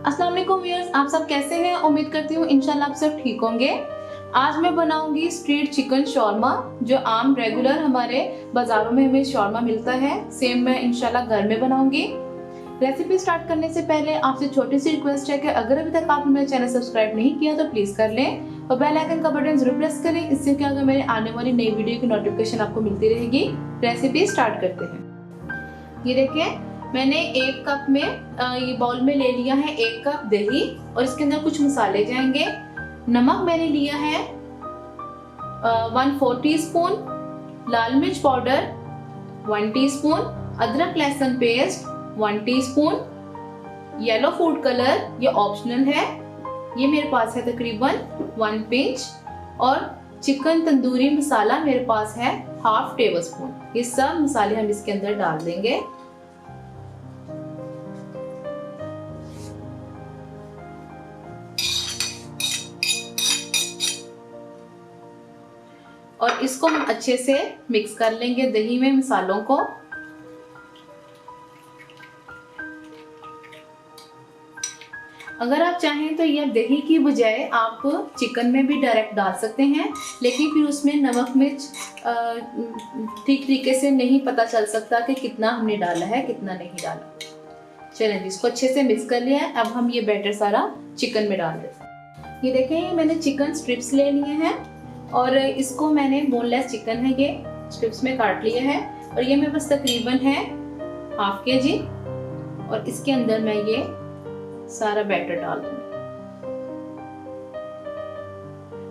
अस्सलाम वालेकुम व्यूअर्स, आप सब कैसे हैं? उम्मीद करती हूँ इंशाल्लाह आप सब ठीक होंगे। आज मैं बनाऊंगी स्ट्रीट चिकन शॉर्मा, जो आम रेगुलर हमारे बाजारों में हमें शॉर्मा मिलता है, सेम मैं इंशाल्लाह घर में बनाऊंगी। रेसिपी स्टार्ट करने से पहले आपसे छोटी सी रिक्वेस्ट है कि अगर अभी तक आपने मेरा चैनल सब्सक्राइब नहीं किया तो प्लीज कर लें और बेल आइकन का बटन जरूर प्रेस करें। इससे क्या होगा, मेरे आने वाली नई वीडियो की नोटिफिकेशन आपको मिलती रहेगी। रेसिपी स्टार्ट करते हैं। ये देखिए, मैंने एक कप में ये बाउल में ले लिया है 1 कप दही और इसके अंदर कुछ मसाले जाएंगे। नमक मैंने लिया है 1/4 टीस्पून, लाल मिर्च पाउडर 1 टीस्पून, अदरक लहसुन paste 1 teaspoon, yellow food colour ये ऑप्शनल है, ये मेरे पास है तकरीबन 1 पिंच, और चिकन तंदूरी मसाला मेरे पास है 1/2 टेबलस्पून। ये सब मसाले हम इसके अंदर डाल देंगे। और इसको हम अच्छे से मिक्स कर लेंगे दही में मसालों को। अगर आप चाहें तो ये दही की बजाय आप चिकन में भी डायरेक्ट डाल सकते हैं, लेकिन फिर उसमें नमक मिर्च ठीक तरीके से नहीं पता चल सकता कि कितना हमने डाला है कितना नहीं डाला। चलें, इसको अच्छे से मिक्स कर लिया है। अब हम ये बैटर सारा चिकन में डाल देते हैं। ये देखें, मैंने चिकन स्ट्रिप्स ले लिए हैं और इसको मैंने बोनलेस चिकन है ये स्ट्रिप्स में काट लिया है, और ये मेरे पास तकरीबन है 1/2 kg। और इसके अंदर मैं ये सारा बैटर डाल दूंगी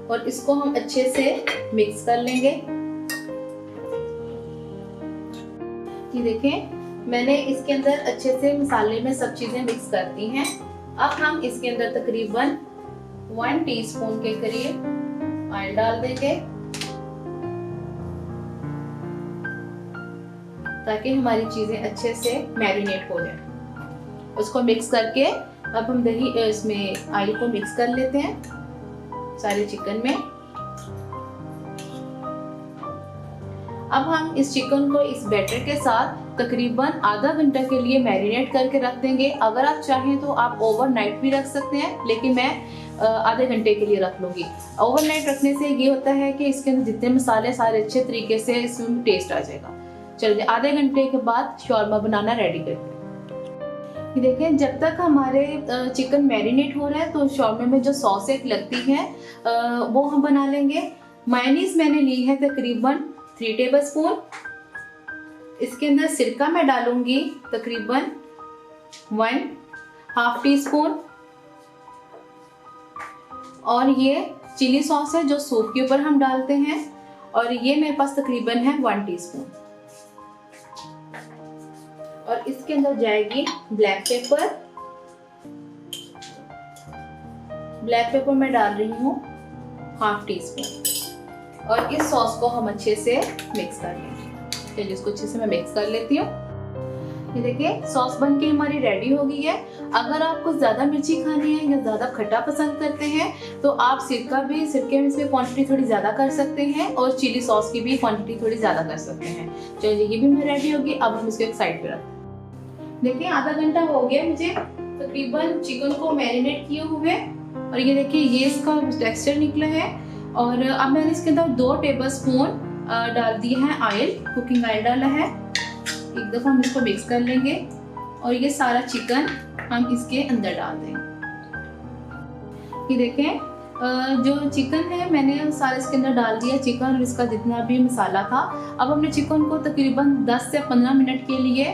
और इसको हम अच्छे से मिक्स कर लेंगे। ये देखें, मैंने इसके अंदर अच्छे से मसाले में सब चीजें मिक्स कर दी हैं। अब हम इसके अंदर तकरीबन 1 टीस्पून के करीब ऑयल डाल देंगे ताकि हमारी चीजें अच्छे से मैरिनेट हो जाए। उसको मिक्स करके अब हम दही इसमें ऑयल को मिक्स कर लेते हैं सारे चिकन में। अब हम इस चिकन को इस बैटर के साथ तकरीबन आधा घंटा के लिए मैरिनेट करके रख देंगे। अगर आप चाहें तो आप ओवरनाइट भी रख सकते हैं, लेकिन मैं आधे घंटे के लिए रख लूंगी। ओवरनाइट रखने से ये होता है कि इसके अंदर जितने मसाले सारे अच्छे तरीके से इसमें टेस्ट आ जाएगा। चलिए, आधे घंटे के बाद शॉर्मा बनाना रेडी करते हैं। ये देखें, जब तक हमारे चिकन मैरिनेट हो रहा है तो शॉर्मा में जो सॉस एक लगती है वो हम बना लेंगे। मायोनीज मैंने ली है तकरीबन 3 टेबलस्पून। इसके अंदर सिरका मैं डालूंगी तकरीबन 1/2 टीस्पून, और ये चिली सॉस है जो सूप के ऊपर हम डालते हैं, और ये मेरे पास तकरीबन है 1 टीस्पून। और इसके अंदर जाएगी ब्लैक पेपर। ब्लैक पेपर मैं डाल रही हूँ 1/2 टीस्पून, और इस सॉस को हम अच्छे से मिक्स कर लेंगे। चलिए, इसको अच्छे से मैं मिक्स कर लेती हूँ। ये देखिए, सॉस बनके हमारी रेडी हो गई है। अगर आपको ज़्यादा मिर्ची खानी है या ज़्यादा खट्टा पसंद करते हैं तो आप सिरके में इसमें क्वांटिटी थोड़ी ज़्यादा कर सकते हैं, और चिली सॉस की भी क्वांटिटी थोड़ी ज़्यादा कर सकते हैं। चलिए, ये भी मेरी रेडी होगी। अब हम इसको एक साइड पे रखते हैं। देखिए, आधा घंटा हो गया मुझे तकरीबन चिकन को मैरिनेट किए हुए, और ये देखिए ये इसका टेक्सचर निकला है। और अब मैंने इसके अंदर 2 टेबलस्पून डाल दिए हैं ऑयल, कुकिंग ऑयल डाला है। एक दफ़ा हम इसको मिक्स कर लेंगे और ये सारा चिकन हम इसके अंदर डाल देंगे। ये देखें, जो चिकन है मैंने सारा इसके अंदर डाल दिया, चिकन और इसका जितना भी मसाला था। अब हमने चिकन को तकरीबन 10 से 15 मिनट के लिए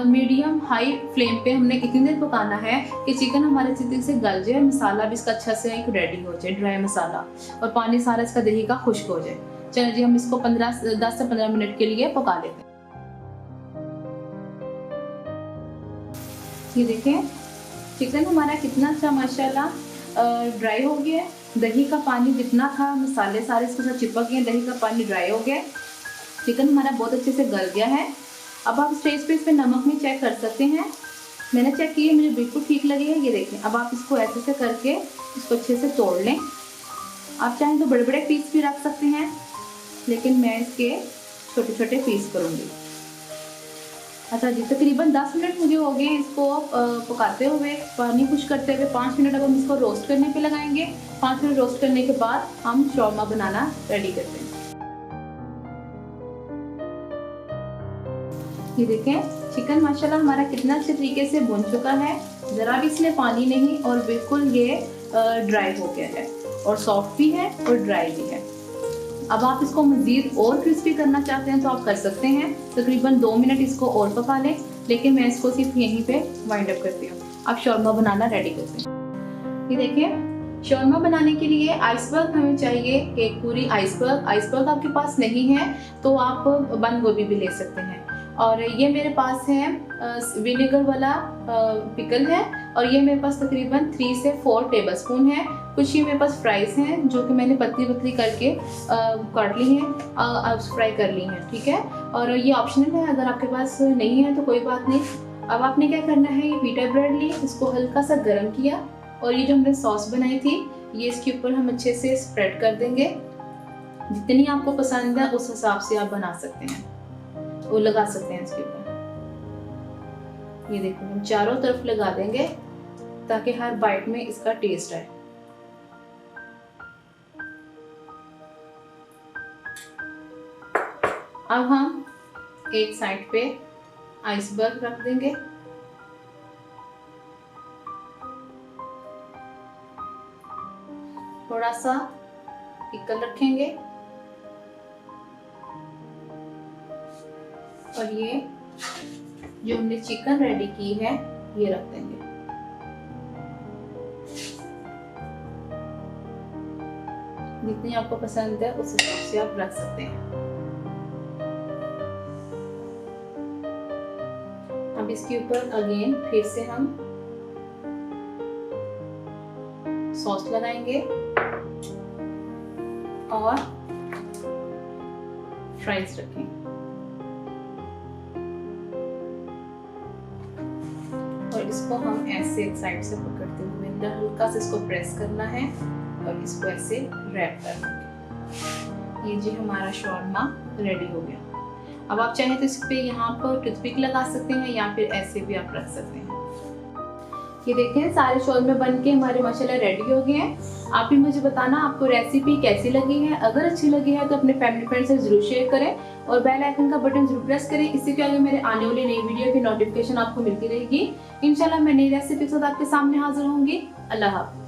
मीडियम हाई फ्लेम पे हमने इतनी देर पकाना है कि चिकन हमारे अच्छे से गल जाए, मसाला भी इसका अच्छा से एक रेडी हो जाए, ड्राई मसाला, और पानी सारा इसका दही का खुश्क हो जाए। चलिए जी, हम इसको 10 से 15 मिनट के लिए पका लेते हैं। ये देखें, चिकन हमारा कितना अच्छा माशाल्लाह ड्राई हो गया है। दही का पानी जितना था, मसाले सारे इसके साथ चिपक गए, दही का पानी ड्राई हो गया। चिकन हमारा बहुत अच्छे से गल गया है। अब आप स्टेज पे इस पर नमक में चेक कर सकते हैं। मैंने चेक किया, मुझे बिल्कुल ठीक लगे है। ये देखें, अब आप इसको ऐसे से करके इसको अच्छे से तोड़ लें। आप चाहें तो बड़े बड़े पीस भी रख सकते हैं, लेकिन मैं इसके छोटे छोटे पीस करूँगी। अच्छा जी, तकरीबन 10 मिनट मुझे हो गए इसको पकाते हुए, पानी खुश करते हुए। 5 मिनट अब हम इसको रोस्ट करने पे लगाएंगे। 5 मिनट रोस्ट करने के बाद हम शौरमा बनाना रेडी करते हैं। ये देखें, चिकन माशाल्लाह हमारा कितना अच्छे तरीके से भुन चुका है, ज़रा भी इसमें पानी नहीं और बिल्कुल ये ड्राई हो गया है और सॉफ्ट भी है और ड्राई भी है। अब आप इसको मज़ीद और क्रिस्पी करना चाहते हैं तो आप कर सकते हैं। तकरीबन 2 मिनट इसको और पका लें, लेकिन मैं इसको सिर्फ यहीं पे वाइंड अप करती हूँ। अब शौरमा बनाना रेडी करते हैं। ये देखिए, शौरमा बनाने के लिए आइसबर्ग हमें चाहिए, एक पूरी आइसबर्ग। आइसबर्ग आपके पास नहीं है तो आप बंद गोभी भी ले सकते हैं। और ये मेरे पास है विनेगर वाला पिकल है, और ये मेरे पास तकरीबन 3 से 4 टेबलस्पून है। कुछ ये मेरे पास फ्राइज़ हैं जो कि मैंने पतली पतली करके काट ली हैं, फ्राई कर ली हैं, ठीक है। और ये ऑप्शनल है, अगर आपके पास नहीं है तो कोई बात नहीं। अब आपने क्या करना है, ये वीटा ब्रेड ली, इसको हल्का सा गर्म किया और ये जो हमने सॉस बनाई थी ये इसके ऊपर हम अच्छे से स्प्रेड कर देंगे। जितनी आपको पसंद है उस हिसाब से आप बना सकते हैं, वो लगा सकते हैं इसके ऊपर। ये देखो, हम चारों तरफ लगा देंगे ताकि हर बाइट में इसका टेस्ट आए। अब हम एक साइड पे आइसबर्ग रख देंगे। थोड़ा सा पिकल रखेंगे और ये जो हमने चिकन रेडी की है ये रख देंगे। जितनी आपको पसंद है उस हिसाब से आप रख सकते हैं। अब इसके ऊपर अगेन फिर से हम सॉस लगाएंगे और फ्राइज रखेंगे। और इसको हम ऐसे एक साइड से पकड़ते हुए अंदर हल्का से इसको प्रेस करना है और इसको ऐसे रैप कर देंगे। ये जी हमारा शौरमा रेडी हो गया। अब आप चाहें तो इस पे यहाँ पर टूथपिक लगा सकते हैं या फिर ऐसे भी आप रख सकते हैं। ये देखें, सारे शौरमे बन के हमारे माशाल्लाह रेडी हो गए हैं। आप भी मुझे बताना आपको रेसिपी कैसी लगी है। अगर अच्छी लगी है तो अपने फैमिली फ्रेंड से जरूर शेयर करें और बेल आइकन का बटन जरूर प्रेस करें। इससे क्या होगा, मेरे आने वाली नई वीडियो की नोटिफिकेशन आपको मिलती रहेगी। इंशाल्लाह मैं नई रेसिपी के साथ आपके सामने हाजिर होंगी। अल्लाह हाफ़िज़।